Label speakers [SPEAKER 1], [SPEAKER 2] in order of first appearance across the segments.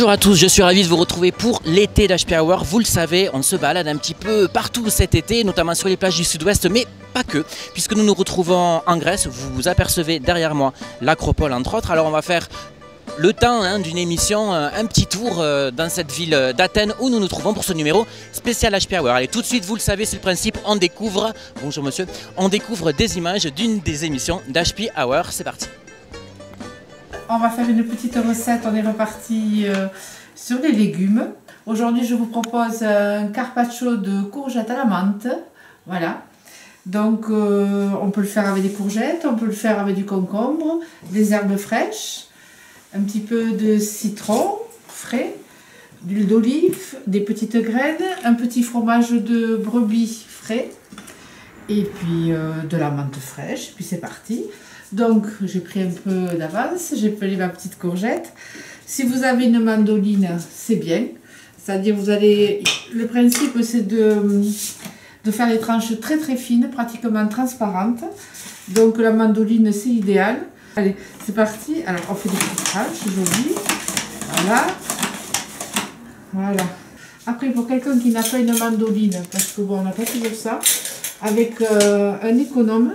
[SPEAKER 1] Bonjour à tous, je suis ravi de vous retrouver pour l'été d'HP Hour. Vous le savez, on se balade un petit peu partout cet été, notamment sur les plages du sud-ouest, mais pas que, puisque nous nous retrouvons en Grèce. Vous apercevez derrière moi l'Acropole entre autres. Alors on va faire le temps d'une émission, un petit tour dans cette ville d'Athènes où nous nous trouvons pour ce numéro spécial HP Hour. Allez, tout de suite, vous le savez, c'est le principe, on découvre, bonjour monsieur, on découvre des images d'une des émissions d'HP Hour. C'est parti.
[SPEAKER 2] On va faire une petite recette, on est reparti sur les légumes. Aujourd'hui, je vous propose un carpaccio de courgettes à la menthe. Voilà. Donc, on peut le faire avec des courgettes, on peut le faire avec du concombre, des herbes fraîches, un petit peu de citron frais, d'huile d'olive, des petites graines, un petit fromage de brebis frais et puis de la menthe fraîche. Puis c'est parti. Donc, j'ai pris un peu d'avance, j'ai pelé ma petite courgette. Si vous avez une mandoline, c'est bien. C'est-à-dire, vous allez... Le principe, c'est de faire les tranches très très fines, pratiquement transparentes. Donc, la mandoline, c'est idéal. Allez, c'est parti. Alors, on fait des petites tranches jolies. Voilà. Voilà. Après, pour quelqu'un qui n'a pas une mandoline, parce que bon, on n'a pas toujours ça, avec un économe,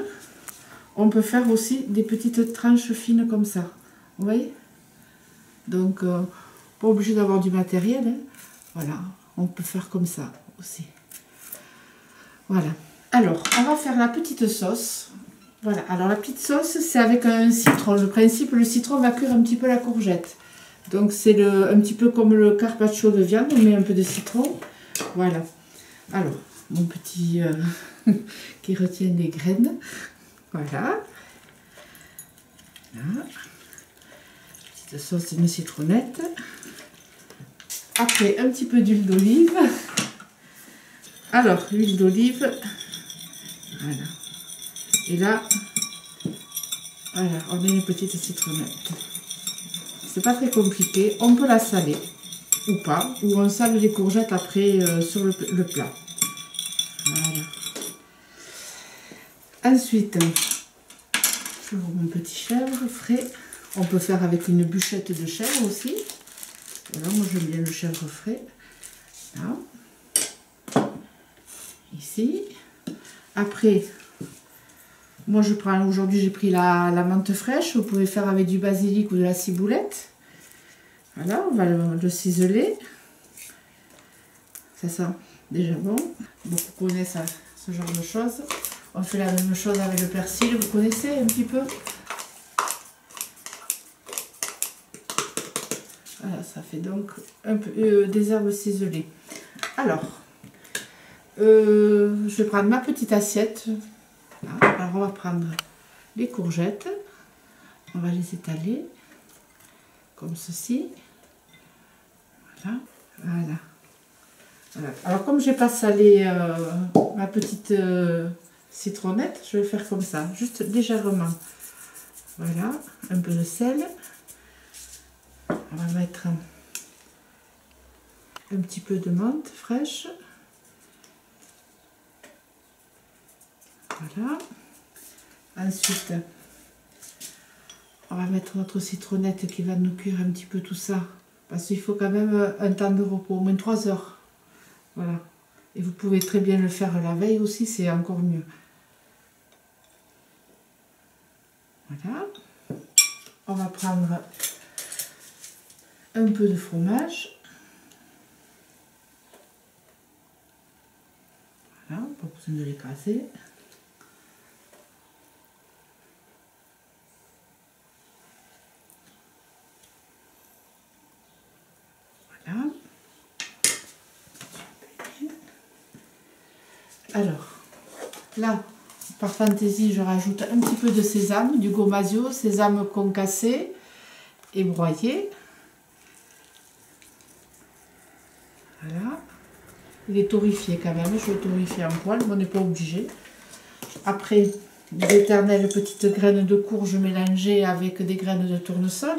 [SPEAKER 2] on peut faire aussi des petites tranches fines comme ça. Vous voyez? Donc, pas obligé d'avoir du matériel. Hein. Voilà, on peut faire comme ça aussi. Voilà. Alors, on va faire la petite sauce. Voilà, alors la petite sauce, c'est avec un citron. Le principe, le citron va cuire un petit peu la courgette. Donc, c'est un petit peu comme le carpaccio de viande, on met un peu de citron. Voilà. Alors, mon petit qui retient les graines. Voilà. Là. Petite sauce de citronnette. Après, un petit peu d'huile d'olive. Alors, l'huile d'olive. Voilà. Et là, voilà, on met une petite citronnette. C'est pas très compliqué. On peut la saler ou pas. Ou on sale les courgettes après sur le plat. Voilà. Ensuite, toujours mon petit chèvre frais. On peut faire avec une bûchette de chèvre aussi. Voilà, moi j'aime bien le chèvre frais. Là. Ici. Après, moi je prends, aujourd'hui j'ai pris la menthe fraîche. Vous pouvez faire avec du basilic ou de la ciboulette. Voilà, on va le ciseler. Ça sent déjà bon. Beaucoup connaissent ce genre de choses. On fait la même chose avec le persil, vous connaissez un petit peu. Voilà, ça fait donc un peu des herbes ciselées. Alors, je vais prendre ma petite assiette. Voilà. Alors, on va prendre les courgettes. On va les étaler comme ceci. Voilà. Voilà. Voilà. Alors, comme je n'ai pas salé ma petite... citronnette, je vais faire comme ça, juste légèrement. Voilà, un peu de sel. On va mettre un petit peu de menthe fraîche. Voilà. Ensuite, on va mettre notre citronnette qui va nous cuire un petit peu tout ça. Parce qu'il faut quand même un temps de repos, au moins 3 heures. Voilà. Et vous pouvez très bien le faire la veille aussi, c'est encore mieux. Voilà. On va prendre un peu de fromage. Voilà, pas besoin de l'écraser. Voilà. Alors, là, par fantaisie, je rajoute un petit peu de sésame, du gomasio, sésame concassé et broyé. Voilà. Il est torréfié quand même, je le torréfie en poêle, mais on n'est pas obligé. Après, d'éternelles petites graines de courge mélangées avec des graines de tournesol.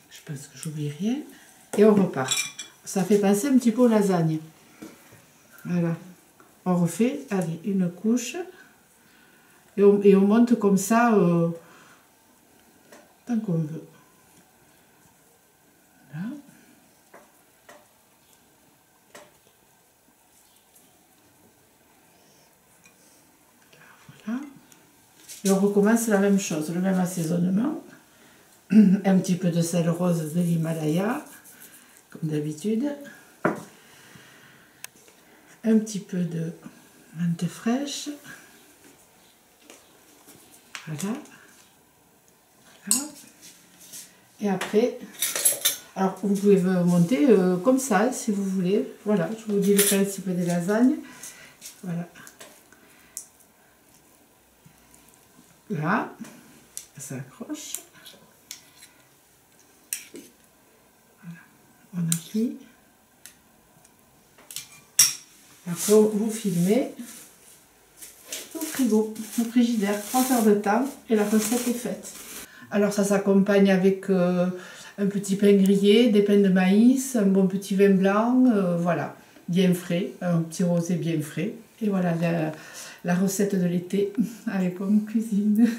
[SPEAKER 2] Je pense que j'oublie rien. Et on repart. Ça fait penser un petit peu aux lasagnes. Voilà. On refait, allez, une couche. Et on monte comme ça tant qu'on veut. Là. Voilà. Et on recommence la même chose, le même assaisonnement. Un petit peu de sel rose de l'Himalaya, comme d'habitude. Un petit peu de menthe fraîche. Voilà. Voilà. Et après, alors vous pouvez monter comme ça si vous voulez. Voilà, je vous dis le principe des lasagnes. Voilà. Là, ça accroche. Voilà. On appuie. Après, vous filmez au frigo, au frigidaire, 30 heures de temps et la recette est faite. Alors ça s'accompagne avec un petit pain grillé, des pains de maïs, un bon petit vin blanc, voilà, bien frais, un petit rosé bien frais. Et voilà la recette de l'été avec Home Cuisine.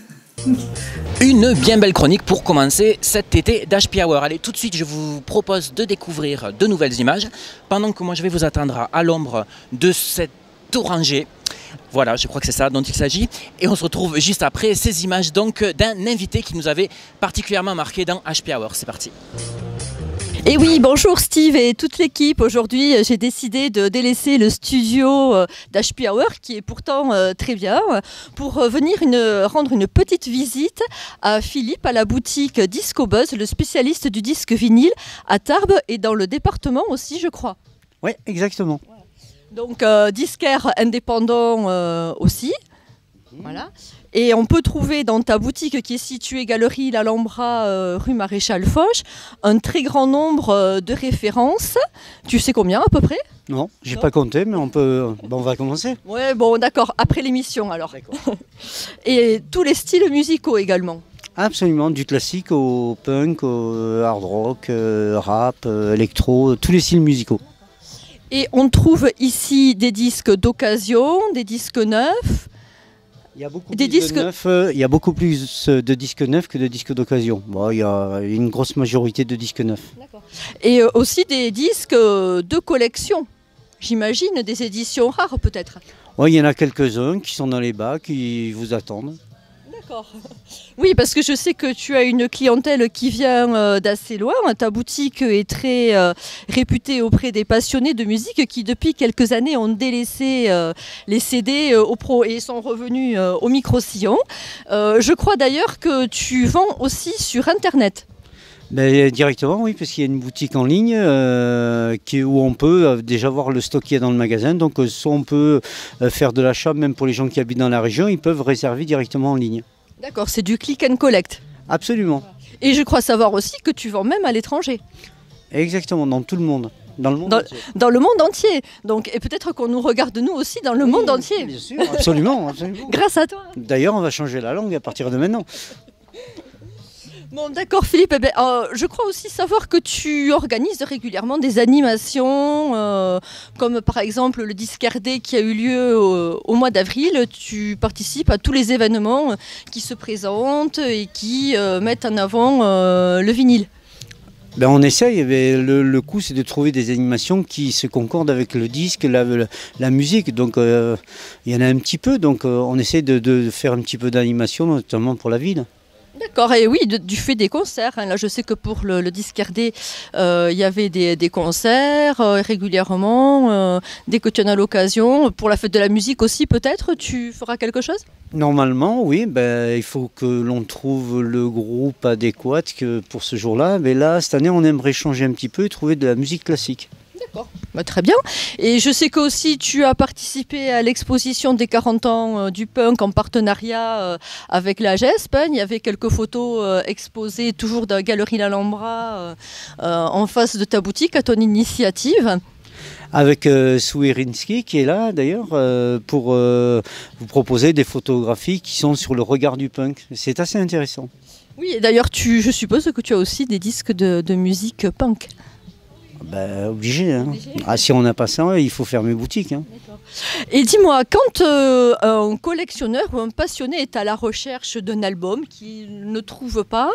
[SPEAKER 1] Une bien belle chronique pour commencer cet été d'HP Hour. Allez, tout de suite, je vous propose de découvrir de nouvelles images pendant que moi je vais vous attendre à l'ombre de cet oranger. Voilà, je crois que c'est ça dont il s'agit. Et on se retrouve juste après ces images donc d'un invité qui nous avait particulièrement marqué dans HP Hour. C'est parti.
[SPEAKER 3] Et oui, bonjour Steve et toute l'équipe. Aujourd'hui, j'ai décidé de délaisser le studio d'HP Hour, qui est pourtant très bien, pour venir rendre une petite visite à Philippe, à la boutique Disco Buzz, le spécialiste du disque vinyle à Tarbes et dans le département aussi, je crois.
[SPEAKER 4] Oui, exactement.
[SPEAKER 3] Donc, disquaire indépendant aussi. Voilà. Et on peut trouver dans ta boutique qui est située Galerie l'Alhambra, rue Maréchal Foch, un très grand nombre de références. Tu sais combien à peu près?
[SPEAKER 4] Non, j'ai pas compté, mais on va commencer.
[SPEAKER 3] Ouais, bon, d'accord, après l'émission alors. Et tous les styles musicaux également.
[SPEAKER 4] Absolument, du classique au punk, au hard rock, rap, électro, tous les styles musicaux.
[SPEAKER 3] Et on trouve ici des disques d'occasion, des disques neufs.
[SPEAKER 4] Il y a beaucoup plus de disques neufs que de disques d'occasion. Bon, il y a une grosse majorité de disques neufs.
[SPEAKER 3] Et aussi des disques de collection, j'imagine, des éditions rares peut-être.
[SPEAKER 4] Ouais, il y en a quelques-uns qui sont dans les bacs, qui vous attendent.
[SPEAKER 3] D'accord. Oui, parce que je sais que tu as une clientèle qui vient d'assez loin. Ta boutique est très réputée auprès des passionnés de musique qui, depuis quelques années, ont délaissé les CD au pro et sont revenus au micro-sillon. Je crois d'ailleurs que tu vends aussi sur Internet.
[SPEAKER 4] Ben, directement, oui, parce qu'il y a une boutique en ligne où on peut déjà voir le stock qu'il y a dans le magasin. Donc, soit on peut faire de l'achat, même pour les gens qui habitent dans la région, ils peuvent réserver directement en ligne.
[SPEAKER 3] D'accord, c'est du click and collect.
[SPEAKER 4] Absolument.
[SPEAKER 3] Et je crois savoir aussi que tu vends même à l'étranger.
[SPEAKER 4] Exactement, dans tout le monde. Dans le monde entier.
[SPEAKER 3] Dans le monde entier. Donc, et peut-être qu'on nous regarde nous aussi dans le monde entier.
[SPEAKER 4] Bien sûr, absolument, absolument.
[SPEAKER 3] Grâce à toi.
[SPEAKER 4] D'ailleurs, on va changer la langue à partir de maintenant.
[SPEAKER 3] Bon, d'accord Philippe, eh ben, je crois aussi savoir que tu organises régulièrement des animations, comme par exemple le Disquaire Day qui a eu lieu au mois d'avril. Tu participes à tous les événements qui se présentent et qui mettent en avant le vinyle.
[SPEAKER 4] Ben on essaye, le coup c'est de trouver des animations qui se concordent avec le disque, la musique, donc il y en a un petit peu, donc on essaie de faire un petit peu d'animation, notamment pour la ville.
[SPEAKER 3] D'accord, et oui, du fait des concerts. Hein. Là, je sais que pour le Disquaire Day, il y avait des concerts régulièrement. Dès que tu en as l'occasion, pour la fête de la musique aussi, peut-être, tu feras quelque chose?
[SPEAKER 4] Normalement, oui. Ben, il faut que l'on trouve le groupe adéquat pour ce jour-là. Mais là, cette année, on aimerait changer un petit peu et trouver de la musique classique.
[SPEAKER 3] D'accord, bah, très bien. Et je sais qu'aussi tu as participé à l'exposition des 40 ans du punk en partenariat avec la GESP. Il y avait quelques photos exposées toujours dans la Galerie l'Alhambra en face de ta boutique à ton initiative.
[SPEAKER 4] Avec Souirinsky qui est là d'ailleurs pour vous proposer des photographies qui sont sur le regard du punk. C'est assez intéressant.
[SPEAKER 3] Oui, et d'ailleurs je suppose que tu as aussi des disques de musique punk.
[SPEAKER 4] Ben, obligé, hein.
[SPEAKER 3] Obligé.
[SPEAKER 4] Ah, si on n'a pas ça, il faut fermer boutique. Hein.
[SPEAKER 3] Et dis-moi, quand un collectionneur ou un passionné est à la recherche d'un album qu'il ne trouve pas,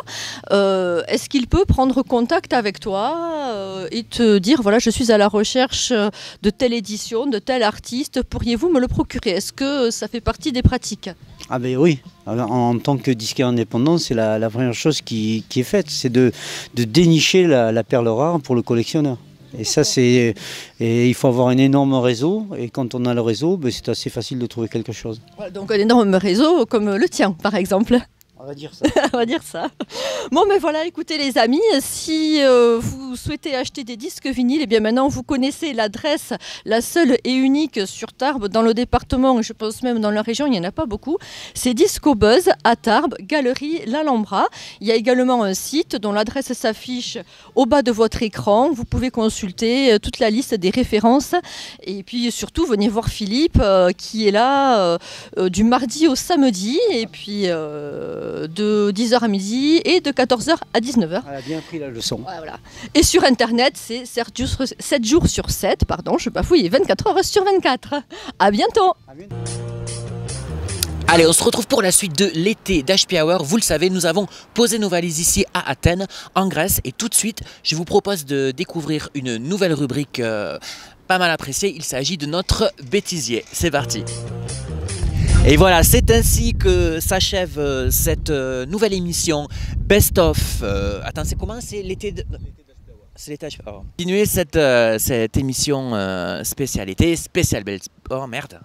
[SPEAKER 3] est-ce qu'il peut prendre contact avec toi et te dire, voilà, je suis à la recherche de telle édition, de tel artiste, pourriez-vous me le procurer? Est-ce que ça fait partie des pratiques?
[SPEAKER 4] Ah ben oui, alors, en tant que disquaire indépendant, c'est la première chose qui est faite, c'est de dénicher la perle rare pour le collectionneur. Et ça, et il faut avoir un énorme réseau, et quand on a le réseau, ben, c'est assez facile de trouver quelque chose.
[SPEAKER 3] Donc un énorme réseau comme le tien, par exemple.
[SPEAKER 4] On va dire ça.
[SPEAKER 3] On va dire ça. Bon, mais voilà, écoutez les amis, si vous souhaitez acheter des disques vinyles, et bien maintenant vous connaissez l'adresse, la seule et unique sur Tarbes, dans le département, et je pense même dans la région, il n'y en a pas beaucoup. C'est Disco Buzz à Tarbes, galerie L'Alhambra. Il y a également un site dont l'adresse s'affiche au bas de votre écran. Vous pouvez consulter toute la liste des références. Et puis surtout, venez voir Philippe qui est là du mardi au samedi. Et puis de 10h à midi et de 14h à 19h.
[SPEAKER 4] Elle a bien pris la leçon.
[SPEAKER 3] Ouais, voilà. Et sur Internet, c'est 7 jours sur 7, pardon, je bafouille, 24 heures sur 24. À bientôt.
[SPEAKER 4] À bientôt.
[SPEAKER 1] Allez, on se retrouve pour la suite de l'été d'HP Hour. Vous le savez, nous avons posé nos valises ici à Athènes, en Grèce. Et tout de suite, je vous propose de découvrir une nouvelle rubrique pas mal appréciée. Il s'agit de notre bêtisier. C'est parti. Et voilà, c'est ainsi que s'achève cette nouvelle émission Best of. Attends, c'est comment? C'est l'été de... C'est l'été d'HP Hour. Continuer cette émission spécialité, spéciale Best... Oh merde.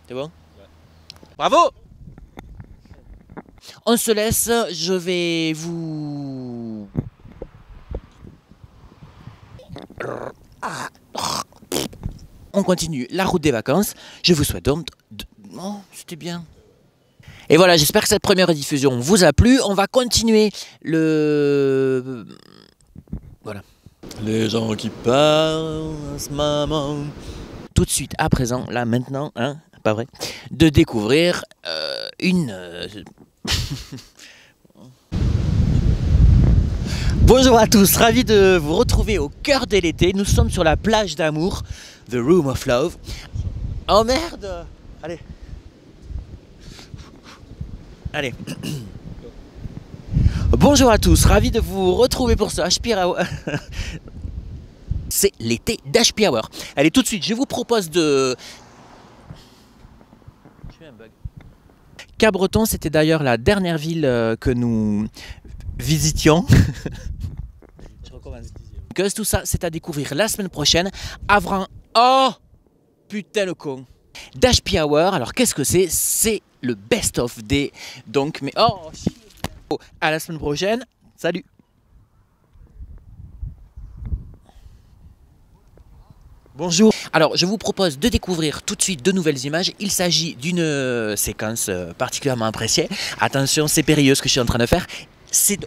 [SPEAKER 1] C'est bon? Ouais. Bravo! On se laisse, je vais vous... On continue la route des vacances. Je vous souhaite donc... Oh, c'était bien. Et voilà, j'espère que cette première diffusion vous a plu. On va continuer le... Voilà. Les gens qui parlent à ce moment... Tout de suite, à présent, là, maintenant, hein, pas vrai, de découvrir une... Bonjour à tous, ravi de vous retrouver au cœur de l'été. Nous sommes sur la plage d'amour, The Room of Love. Oh merde! Allez. Allez. Bonjour à tous, ravi de vous retrouver pour ce HP Hour. C'est l'été d'HP Hour. Allez, tout de suite, je vous propose de... Cabreton, c'était d'ailleurs la dernière ville que nous visitions. Je recommence. Tout ça, c'est à découvrir la semaine prochaine. Avant... Oh putain le con. d'HP Hour, alors qu'est-ce que c'est? C'est le best-of des... Donc, mais... Oh, à la semaine prochaine. Salut. Bonjour. Alors, je vous propose de découvrir tout de suite de nouvelles images. Il s'agit d'une séquence particulièrement appréciée. Attention, c'est périlleux ce que je suis en train de faire. C'est...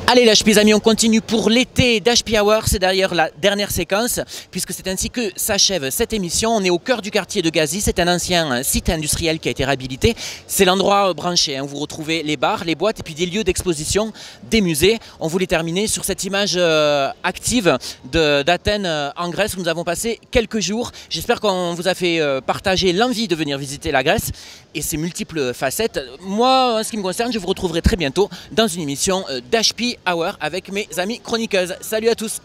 [SPEAKER 1] Allez les amis, on continue pour l'été d'HP Hour. C'est d'ailleurs la dernière séquence, puisque c'est ainsi que s'achève cette émission. On est au cœur du quartier de Gazi. C'est un ancien site industriel qui a été réhabilité. C'est l'endroit branché, hein, où vous retrouvez les bars, les boîtes et puis des lieux d'exposition, des musées. On voulait terminer sur cette image active d'Athènes en Grèce où nous avons passé quelques jours. J'espère qu'on vous a fait partager l'envie de venir visiter la Grèce et ses multiples facettes. Moi, en ce qui me concerne, je vous retrouverai très bientôt dans une émission d'HP Hour avec mes amis chroniqueuses. Salut à tous!